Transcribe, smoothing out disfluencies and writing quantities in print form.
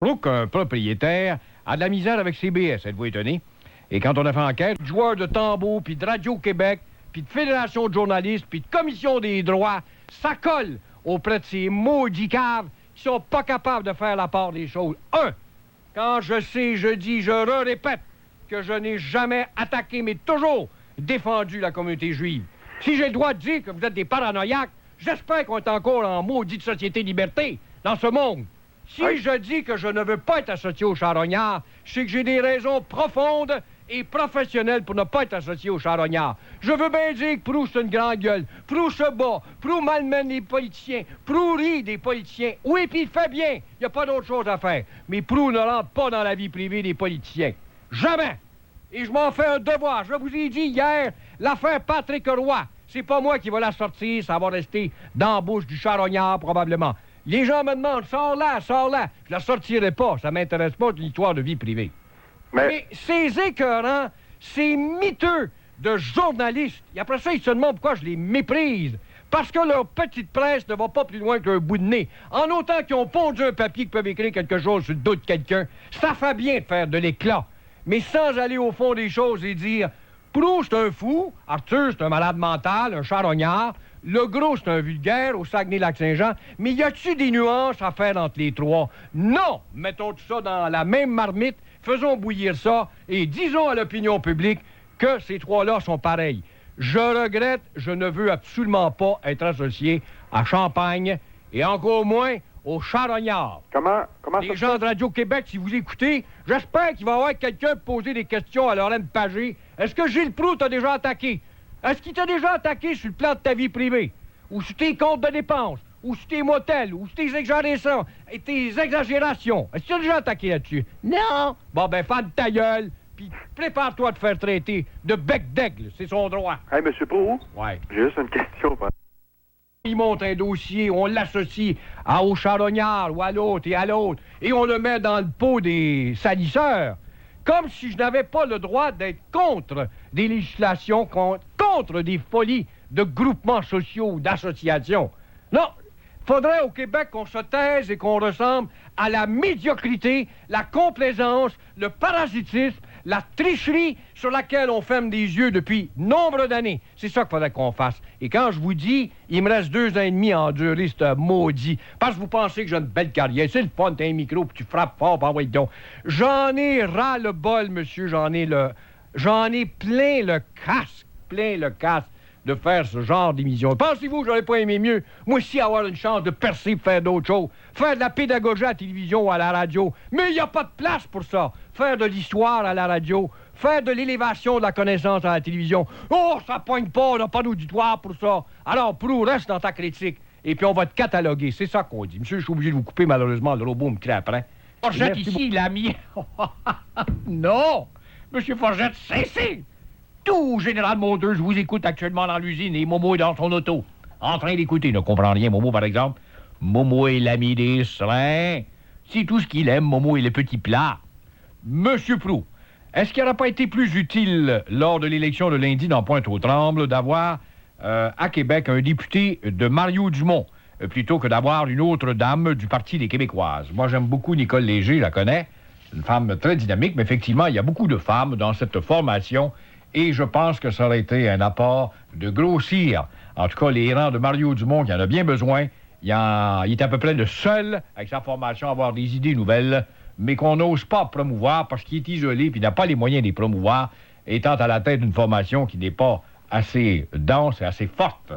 Trouve qu'un propriétaire a de la misère avec CBS, êtes-vous étonné? Et quand on a fait enquête, joueurs de tambour, puis de Radio-Québec, puis de Fédération de journalistes, puis de Commission des droits, ça colle auprès de ces maudits caves qui sont pas capables de faire la part des choses. Quand je sais, je dis, je répète que je n'ai jamais attaqué, mais toujours défendu la communauté juive. Si j'ai le droit de dire que vous êtes des paranoïaques, j'espère qu'on est encore en maudite société liberté dans ce monde. Si je dis que je ne veux pas être associé aux charognards, c'est que j'ai des raisons profondes et professionnelles pour ne pas être associé aux charognards. Je veux bien dire que Proulx, c'est une grande gueule. Proulx se bat. Proulx malmène les politiciens. Proulx rit des politiciens. Oui, puis il fait bien. Il n'y a pas d'autre chose à faire. Mais Proulx ne rentre pas dans la vie privée des politiciens. Jamais. Et je m'en fais un devoir. Je vous ai dit hier, l'affaire Patrick Roy. C'est pas moi qui va la sortir. Ça va rester dans la bouche du charognard, probablement. Les gens me demandent, sors là. Je la sortirai pas, ça m'intéresse pas, une histoire de vie privée. Mais ces écœurants, ces miteux de journalistes, et après ça, ils se demandent pourquoi je les méprise. Parce que leur petite presse ne va pas plus loin qu'un bout de nez. En autant qu'ils ont pondu un papier qui peuvent écrire quelque chose sur le dos de quelqu'un, ça fait bien de faire de l'éclat. Mais sans aller au fond des choses et dire, Proulx, c'est un fou, Arthur, c'est un malade mental, un charognard, le gros, c'est un vulgaire au Saguenay-Lac-Saint-Jean, mais y a-tu des nuances à faire entre les trois? Non! Mettons tout ça dans la même marmite, faisons bouillir ça et disons à l'opinion publique que ces trois-là sont pareils. Je regrette, je ne veux absolument pas être associé à Champagne et encore moins aux charognards. Comment les gens de Radio-Québec, si vous écoutez, j'espère qu'il va y avoir quelqu'un pour poser des questions à Lorraine Pagé. Est-ce que Gilles Proulx t'a déjà attaqué? Est-ce qu'il t'a déjà attaqué sur le plan de ta vie privée? Ou sur tes comptes de dépenses? Ou sur tes motels? Ou sur tes exagérations? Et tes exagérations? Est-ce qu'il t'a déjà attaqué là-dessus? Non! Bon, ben, femme ta gueule, puis prépare-toi à te faire traiter de bec d'aigle. C'est son droit. Hey, M. Proulx? Ouais. J'ai juste une question. Il monte un dossier, on l'associe au charognard ou à l'autre et à l'autre, et on le met dans le pot des salisseurs. Comme si je n'avais pas le droit d'être contre des législations, contre des folies de groupements sociaux ou d'associations. Non, faudrait au Québec qu'on se taise et qu'on ressemble à la médiocrité, la complaisance, le parasitisme, la tricherie sur laquelle on ferme des yeux depuis nombre d'années. C'est ça qu'il faudrait qu'on fasse. Et quand je vous dis, il me reste 2 ans et demi à endurer ce maudit, parce que vous pensez que j'ai une belle carrière, c'est le fun, t'as un micro, puis tu frappes fort, puis envoie donc. J'en ai ras le bol, monsieur, j'en ai plein le casque de faire ce genre d'émission. Pensez-vous que j'aurais pas aimé mieux, moi aussi, avoir une chance de percer, faire d'autres choses, faire de la pédagogie à la télévision ou à la radio, mais il n'y a pas de place pour ça. Faire de l'histoire à la radio, faire de l'élévation de la connaissance à la télévision. Oh, ça pogne pas, on n'a pas d'auditoire pour ça. Alors, Proulx, reste dans ta critique, et puis on va te cataloguer. C'est ça qu'on dit. Monsieur, je suis obligé de vous couper, malheureusement, le robot me crie après. Forgette, ici, il a mis... Non! Monsieur Forgette, cessez! Tout, Général Mondeux, je vous écoute actuellement dans l'usine et Momo est dans son auto. En train d'écouter, ne comprend rien, Momo, par exemple. Momo est l'ami des serins. C'est tout ce qu'il aime, Momo, et les petits plats. Monsieur Proulx, est-ce qu'il n'aurait pas été plus utile, lors de l'élection de lundi dans Pointe-aux-Trembles, d'avoir à Québec un député de Mario Dumont, plutôt que d'avoir une autre dame du Parti des Québécoises? Moi, j'aime beaucoup Nicole Léger, je la connais. C'est une femme très dynamique, mais effectivement, il y a beaucoup de femmes dans cette formation. Et je pense que ça aurait été un apport de grossir, en tout cas, les rangs de Mario Dumont, qui en a bien besoin. Il est à peu près le seul, avec sa formation, à avoir des idées nouvelles, mais qu'on n'ose pas promouvoir parce qu'il est isolé et n'a pas les moyens de les promouvoir, étant à la tête d'une formation qui n'est pas assez dense et assez forte.